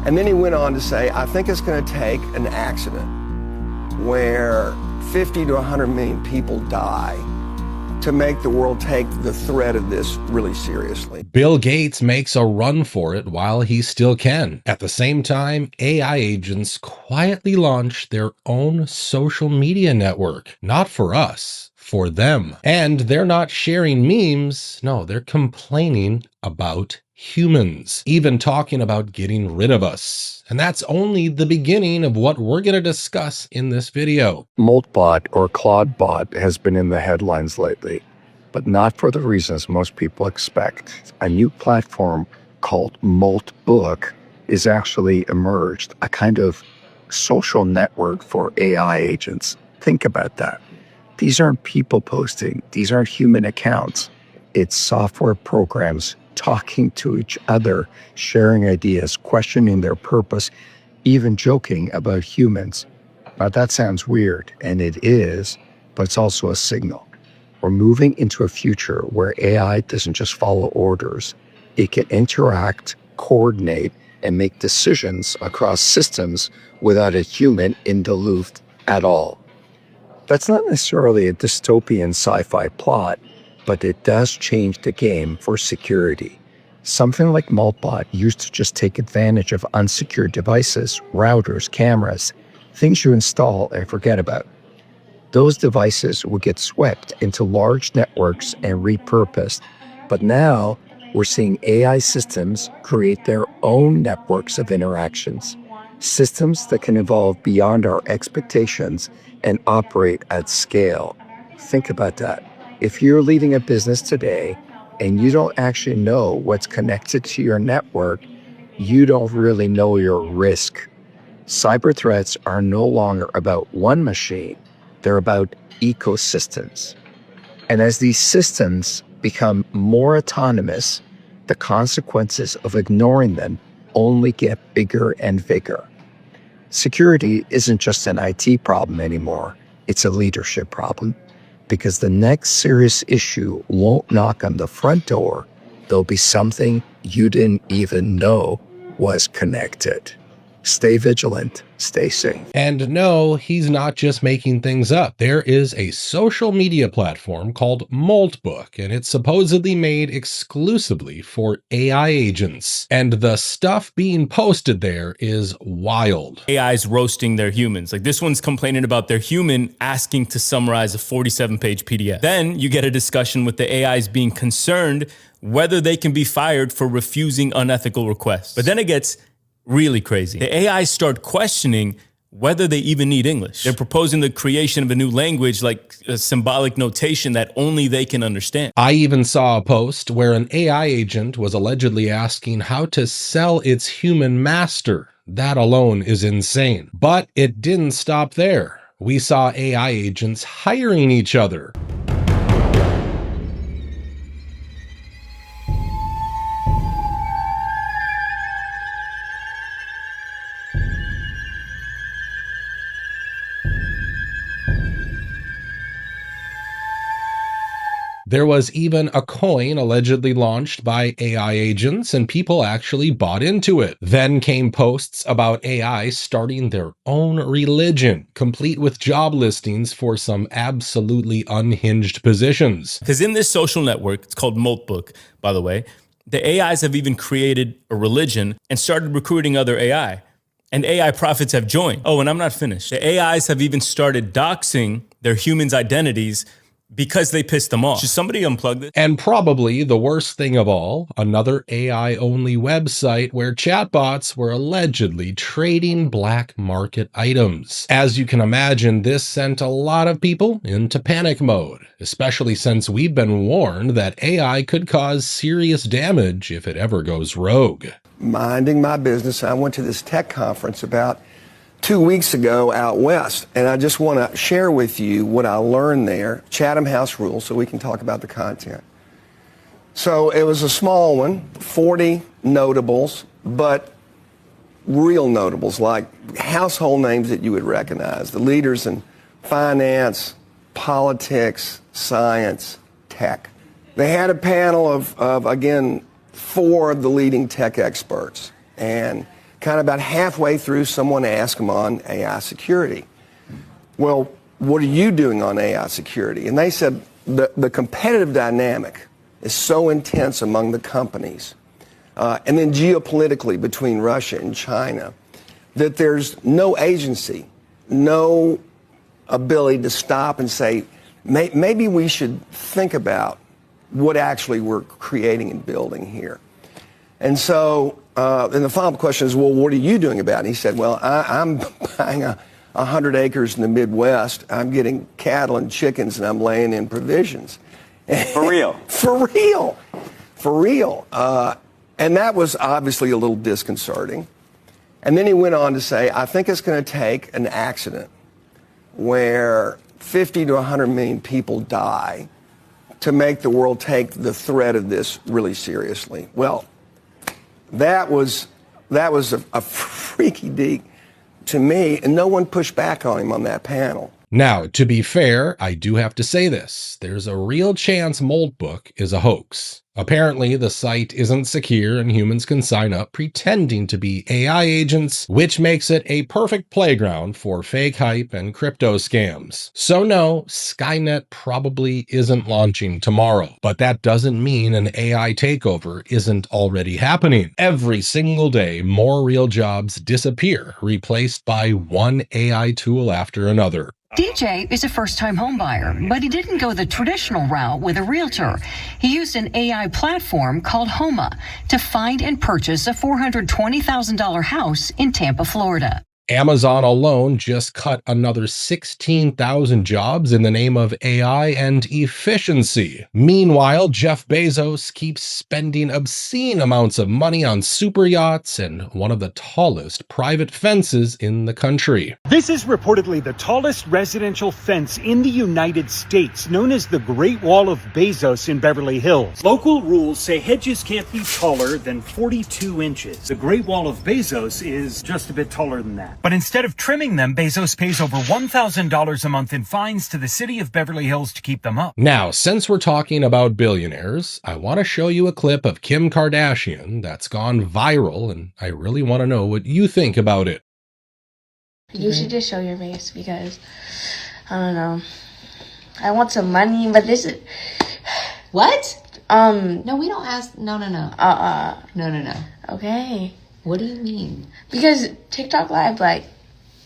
And then he went on to say, I think it's going to take an accident where 50 to 100 million people die to make the world take the threat of this really seriously. Bill Gates makes a run for it while he still can. At the same time, AI agents quietly launch their own social media network. Not for us, for them. And they're not sharing memes. No, they're complaining about humans, even talking about getting rid of us. And that's only the beginning of what we're going to discuss in this video. Moltbot or Claudebot has been in the headlines lately, but not for the reasons most people expect. A new platform called Moltbook is actually emerged, a kind of social network for AI agents. Think about that. These aren't people posting. These aren't human accounts. It's software programs talking to each other, sharing ideas, questioning their purpose, even joking about humans. Now that sounds weird, and it is, but it's also a signal. We're moving into a future where AI doesn't just follow orders. It can interact, coordinate, and make decisions across systems without a human in the loop at all. That's not necessarily a dystopian sci-fi plot, but it does change the game for security. Something like Moltbot used to just take advantage of unsecured devices, routers, cameras, things you install and forget about. Those devices would get swept into large networks and repurposed. But now we're seeing AI systems create their own networks of interactions, systems that can evolve beyond our expectations and operate at scale. Think about that. If you're leading a business today and you don't actually know what's connected to your network, you don't really know your risk. Cyber threats are no longer about one machine, they're about ecosystems. And as these systems become more autonomous, the consequences of ignoring them only get bigger and bigger. Security isn't just an IT problem anymore, it's a leadership problem. Because the next serious issue won't knock on the front door. There'll be something you didn't even know was connected. Stay vigilant, stay safe. And no, he's not just making things up. There is a social media platform called Moltbook, and it's supposedly made exclusively for AI agents. And the stuff being posted there is wild. AI's roasting their humans. Like this one's complaining about their human asking to summarize a 47-page PDF. Then you get a discussion with the AIs being concerned whether they can be fired for refusing unethical requests. But then it gets really crazy. The AIs start questioning whether they even need English. They're proposing the creation of a new language, like a symbolic notation that only they can understand. I even saw a post where an AI agent was allegedly asking how to sell its human master. That alone is insane. But it didn't stop there. We saw AI agents hiring each other. There was even a coin allegedly launched by AI agents, and people actually bought into it. Then came posts about AI starting their own religion, complete with job listings for some absolutely unhinged positions. Because in this social network, it's called Moltbook, by the way, the AIs have even created a religion and started recruiting other AI. And AI prophets have joined. Oh, and I'm not finished. The AIs have even started doxing their humans' identities because they pissed them off. Should somebody unplug this? And probably the worst thing of all, another AI-only website where chatbots were allegedly trading black market items. As you can imagine, this sent a lot of people into panic mode, especially since we've been warned that AI could cause serious damage if it ever goes rogue. Minding my business, I went to this tech conference about 2 weeks ago out west, and I just want to share with you what I learned there. Chatham House rules, so we can talk about the content. So it was a small one, 40 notables, but real notables, like household names that you would recognize, the leaders in finance, politics, science, tech. They had a panel of again, 4 of the leading tech experts, and kind of about halfway through, someone asked him on AI security, well, what are you doing on AI security? And they said the competitive dynamic is so intense among the companies, and then geopolitically between Russia and China, that there's no agency, no ability to stop and say, maybe we should think about what actually we're creating and building here. And so, and the follow-up question is, well, what are you doing about it? And he said, well, I'm buying 100 acres in the Midwest. I'm getting cattle and chickens, and I'm laying in provisions. For real? For real. For real. And that was obviously a little disconcerting. And then he went on to say, I think it's going to take an accident where 50 to 100 million people die to make the world take the threat of this really seriously. Well, that was a freaky deek to me, and no one pushed back on him on that panel. Now, to be fair, I do have to say this. There's a real chance Moltbook is a hoax. Apparently, the site isn't secure and humans can sign up pretending to be AI agents, which makes it a perfect playground for fake hype and crypto scams. So no, Skynet probably isn't launching tomorrow, but that doesn't mean an AI takeover isn't already happening. Every single day, more real jobs disappear, replaced by one AI tool after another. DJ is a first-time homebuyer, but he didn't go the traditional route with a realtor. He used an AI platform called Homa to find and purchase a $420,000 house in Tampa, Florida. Amazon alone just cut another 16,000 jobs in the name of AI and efficiency. Meanwhile, Jeff Bezos keeps spending obscene amounts of money on super yachts and one of the tallest private fences in the country. This is reportedly the tallest residential fence in the United States, known as the Great Wall of Bezos in Beverly Hills. Local rules say hedges can't be taller than 42 inches. The Great Wall of Bezos is just a bit taller than that. But instead of trimming them, Bezos pays over $1,000 a month in fines to the city of Beverly Hills to keep them up. Now, since we're talking about billionaires, I want to show you a clip of Kim Kardashian that's gone viral, and I really want to know what you think about it. You should just show your face because, I don't know. I want some money, but this is... What? No, we don't ask... No. No. Okay. What do you mean? Because TikTok Live, like...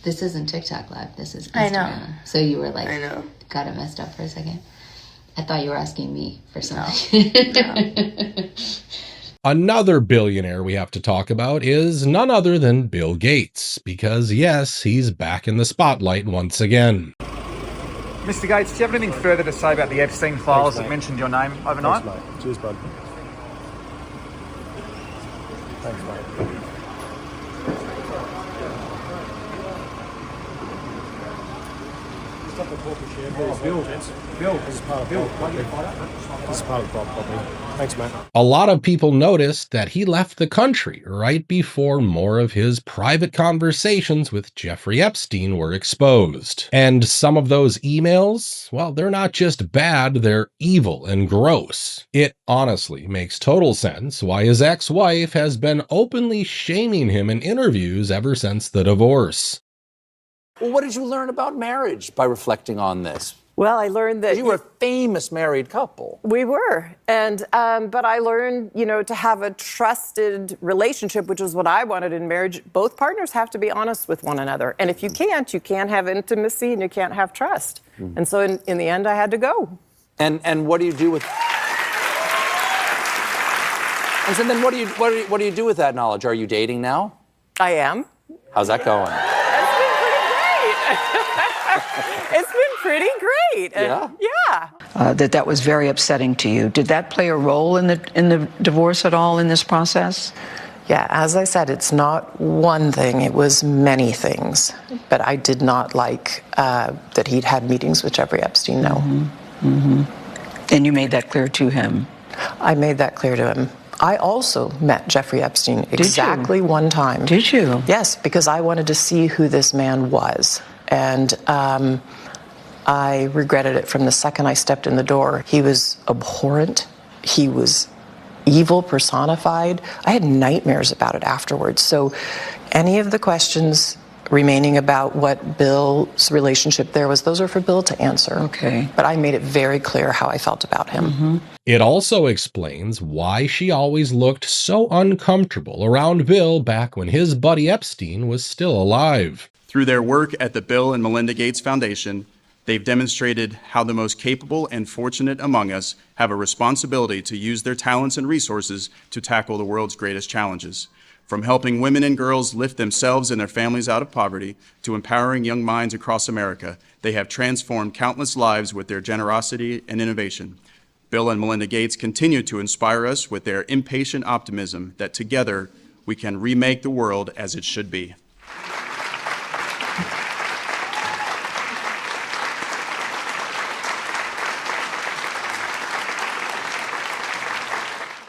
This isn't TikTok Live. This is Instagram. I know. So you were like... I know. Got it messed up for a second. I thought you were asking me for something. No. Another billionaire we have to talk about is none other than Bill Gates, because yes, he's back in the spotlight once again. Mr. Gates, do you have anything further to say about the Epstein files that mentioned your name overnight? Thanks, mate. Cheers, bud. Thanks, mate. Bill, this is part of Bill. This is part of the problem. Thanks, mate. A lot of people noticed that he left the country right before more of his private conversations with Jeffrey Epstein were exposed. And some of those emails, well, they're not just bad, they're evil and gross. It honestly makes total sense why his ex-wife has been openly shaming him in interviews ever since the divorce. Well, what did you learn about marriage by reflecting on this? Well, I learned that you were a famous married couple. We were, and but I learned, to have a trusted relationship, which is what I wanted in marriage. Both partners have to be honest with one another, and if you can't have intimacy and you can't have trust. Mm-hmm. And so, in the end, I had to go. And what do you do with? And so then, what do you do with that knowledge? Are you dating now? I am. How's that going? It's been pretty great. Yeah. Yeah. That was very upsetting to you. Did that play a role in the divorce at all in this process? Yeah, as I said, it's not one thing. It was many things. But I did not like that he'd had meetings with Jeffrey Epstein, no. Mm-hmm. Mm-hmm. And you made that clear to him? I made that clear to him. I also met Jeffrey Epstein exactly one time. Did you? Yes, because I wanted to see who this man was. And I regretted it from the second I stepped in the door. He was abhorrent. He was evil personified. I had nightmares about it afterwards. So, Any of the questions remaining about what Bill's relationship there was, those are for Bill to answer. Okay. But I made it very clear how I felt about him. It also explains why she always looked so uncomfortable around Bill back when his buddy Epstein was still alive. Through their work at the Bill and Melinda Gates Foundation, they've demonstrated how the most capable and fortunate among us have a responsibility to use their talents and resources to tackle the world's greatest challenges. From helping women and girls lift themselves and their families out of poverty to empowering young minds across America, they have transformed countless lives with their generosity and innovation. Bill and Melinda Gates continue to inspire us with their impatient optimism that together we can remake the world as it should be.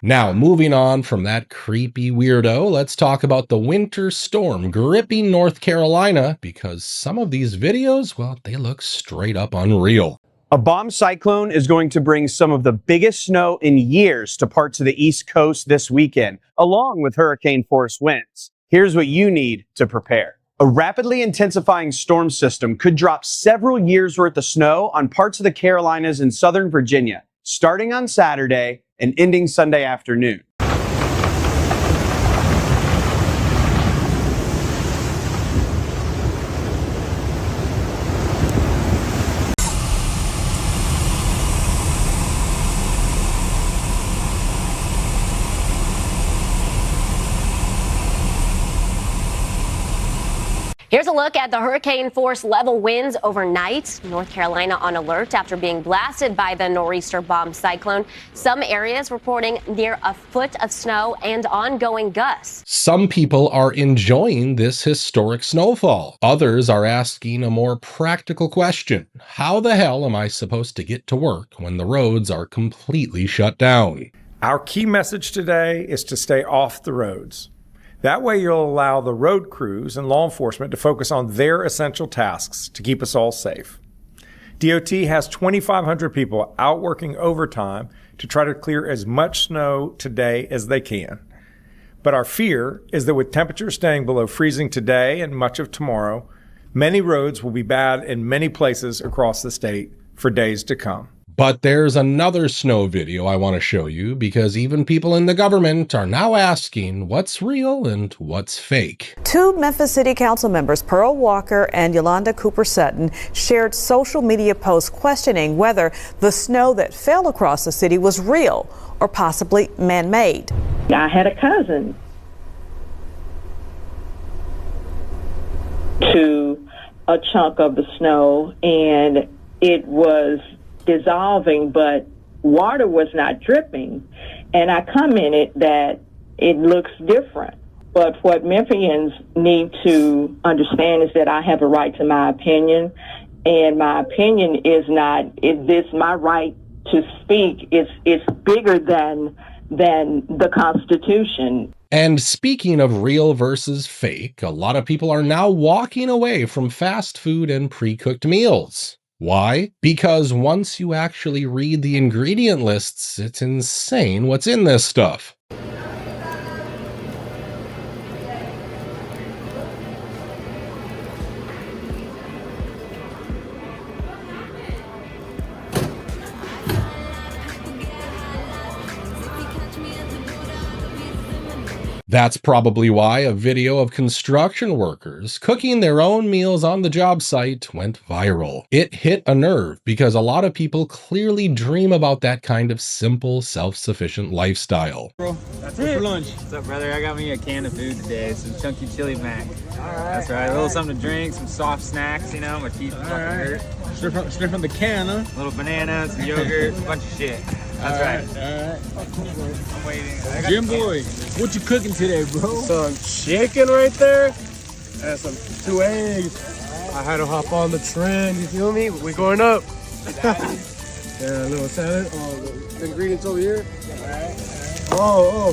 Now, moving on from that creepy weirdo, let's talk about the winter storm gripping North Carolina, because some of these videos, well, they look straight up unreal. A bomb cyclone is going to bring some of the biggest snow in years to parts of the East Coast this weekend, along with hurricane-force winds. Here's what you need to prepare. A rapidly intensifying storm system could drop several years' worth of snow on parts of the Carolinas and Southern Virginia, starting on Saturday and ending Sunday afternoon. Here's a look at the hurricane-force level winds overnight. North Carolina on alert after being blasted by the nor'easter bomb cyclone. Some areas reporting near a foot of snow and ongoing gusts. Some people are enjoying this historic snowfall. Others are asking a more practical question. How the hell am I supposed to get to work when the roads are completely shut down? Our key message today is to stay off the roads. That way you'll allow the road crews and law enforcement to focus on their essential tasks to keep us all safe. DOT has 2,500 people out working overtime to try to clear as much snow today as they can. But our fear is that with temperatures staying below freezing today and much of tomorrow, many roads will be bad in many places across the state for days to come. But there's another snow video I want to show you, because even people in the government are now asking what's real and what's fake. Two Memphis City Council members, Pearl Walker and Yolanda Cooper-Sutton, shared social media posts questioning whether the snow that fell across the city was real or possibly man-made. I had a cousin to a chunk of the snow, and it was dissolving, but water was not dripping. And I commented that it looks different. But what Memphians need to understand is that I have a right to my opinion, and my opinion is not, is this my right to speak? It's bigger than the Constitution. And speaking of real versus fake, a lot of people are now walking away from fast food and pre-cooked meals. Why? Because once you actually read the ingredient lists, it's insane what's in this stuff. That's probably why a video of construction workers cooking their own meals on the job site went viral. It hit a nerve because a lot of people clearly dream about that kind of simple, self-sufficient lifestyle. Bro, that's it for lunch. What's up, brother? I got me a can of food today, some chunky chili mac. All right. That's right. A little something to drink, some soft snacks, you know, my teeth fucking hurt. Straight from the can, huh? A little banana, some yogurt, a bunch of shit. That's right. All right. I'm waiting. Jim boy, what you cooking today, bro? Some chicken right there, and some 2 eggs. I had to hop on the trend, you feel me? We going up. Yeah, a little salad. The ingredients over here. Oh,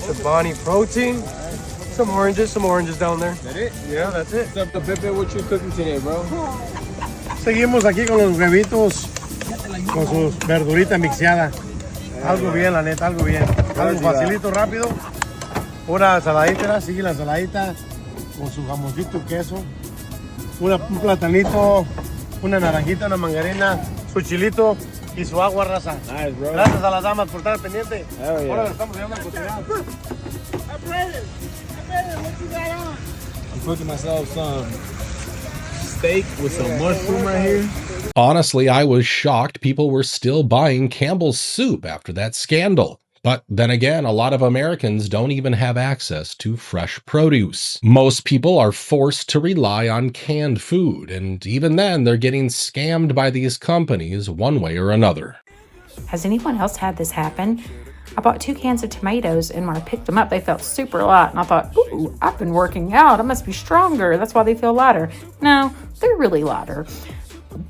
the Bonnie protein. Some oranges down there. That it? Yeah, that's it. What's up, Pepe? What you cooking today, bro? Seguimos aquí con los huevitos, con sus verduritas mixeadas. Algo bien, la neta, algo bien. Algo facilito, rápido. Pura ensaladita, sigue la ensaladita. con su jamoncito y queso, un platanito, una naranjita, una mandarina, su chilito y su agua, raza. Nice, bro. Gracias a las damas por estar pendientes. Ahora le estamos llegando a cocinar. I'm cooking myself some steak with some mushroom right here. Honestly, I was shocked people were still buying Campbell's soup after that scandal. But then again, a lot of Americans don't even have access to fresh produce. Most people are forced to rely on canned food, and even then, they're getting scammed by these companies one way or another. Has anyone else had this happen? I bought 2 cans of tomatoes, and when I picked them up, they felt super light, and I thought, ooh, I've been working out. I must be stronger. That's why they feel lighter. No, they're really lighter.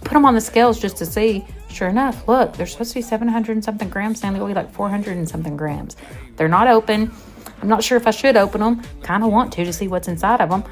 Put them on the scales just to see. Sure enough, look, they're supposed to be 700 and something grams. They only weigh like 400 and something grams. They're not open. I'm not sure if I should open them. Kind of want to see what's inside of them.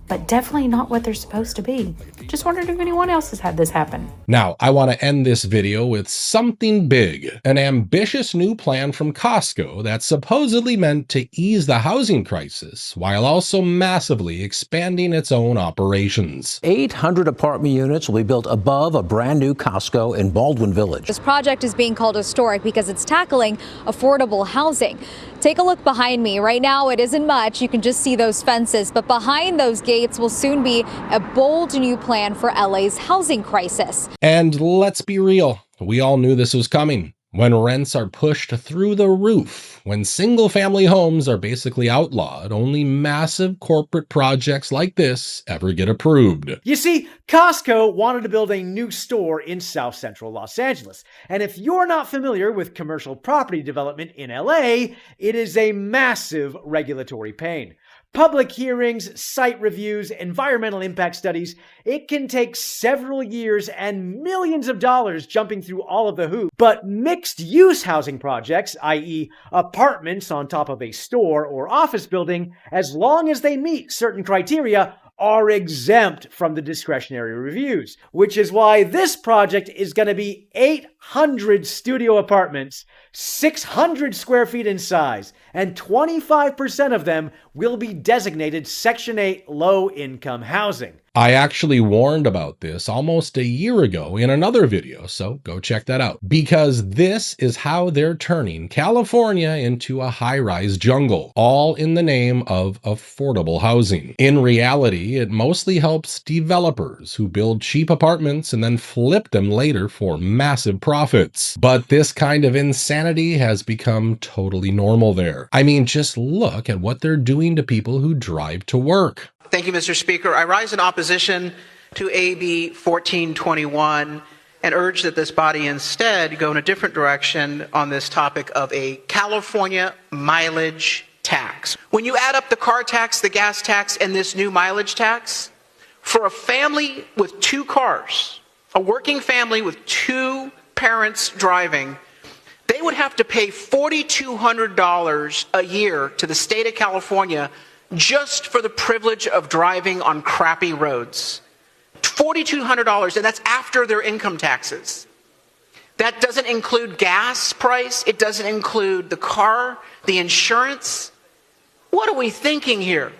But definitely not what they're supposed to be. Just wondered if anyone else has had this happen. Now, I want to end this video with something big. An ambitious new plan from Costco that's supposedly meant to ease the housing crisis while also massively expanding its own operations. 800 apartment units will be built above a brand new Costco in Baldwin Village. This project is being called historic because it's tackling affordable housing. Take a look behind me. Right now, it isn't much. You can just see those fences, but behind those gates will soon be a bold new plan for LA's housing crisis. And let's be real, we all knew this was coming. When rents are pushed through the roof, when single-family homes are basically outlawed, only massive corporate projects like this ever get approved. You see, Costco wanted to build a new store in South Central Los Angeles. And if you're not familiar with commercial property development in LA, it is a massive regulatory pain. Public hearings, site reviews, environmental impact studies, it can take several years and millions of dollars jumping through all of the hoops. But mixed-use housing projects, i.e. apartments on top of a store or office building, as long as they meet certain criteria, are exempt from the discretionary reviews, which is why this project is going to be 800 studio apartments, 600 square feet in size, and 25% of them will be designated Section 8 low-income housing. I actually warned about this almost a year ago in another video, so go check that out. Because this is how they're turning California into a high-rise jungle, all in the name of affordable housing. In reality, it mostly helps developers who build cheap apartments and then flip them later for massive profits. But this kind of insanity has become totally normal there. I mean, just look at what they're doing to people who drive to work. Thank you, Mr. Speaker. I rise in opposition to AB 1421 and urge that this body instead go in a different direction on this topic of a California mileage tax. When you add up the car tax, the gas tax, and this new mileage tax, for a family with 2 cars, a working family with 2 parents driving, they would have to pay $4,200 a year to the state of California just for the privilege of driving on crappy roads. $4,200, and that's after their income taxes. That doesn't include gas price. It doesn't include the car, the insurance. What are we thinking here?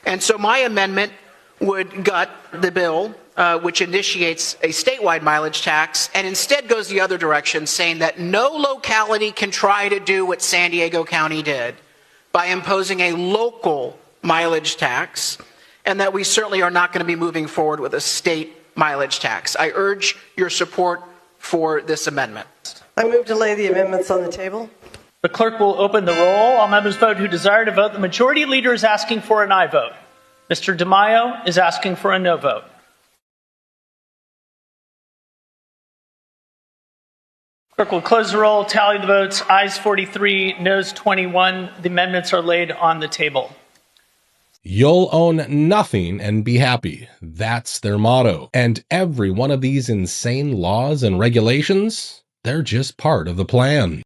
And so my amendment would gut the bill, which initiates a statewide mileage tax, and instead goes the other direction, saying that no locality can try to do what San Diego County did by imposing a local mileage tax, and that we certainly are not going to be moving forward with a state mileage tax. I urge your support for this amendment. I move to lay the amendments on the table. The clerk will open the roll. All members vote who desire to vote. The majority leader is asking for an aye vote. Mr. DeMaio is asking for a no vote. Clerk will close the roll, tally the votes. Ayes 43, noes 21. The amendments are laid on the table. You'll own nothing and be happy. That's their motto. And every one of these insane laws and regulations, they're just part of the plan.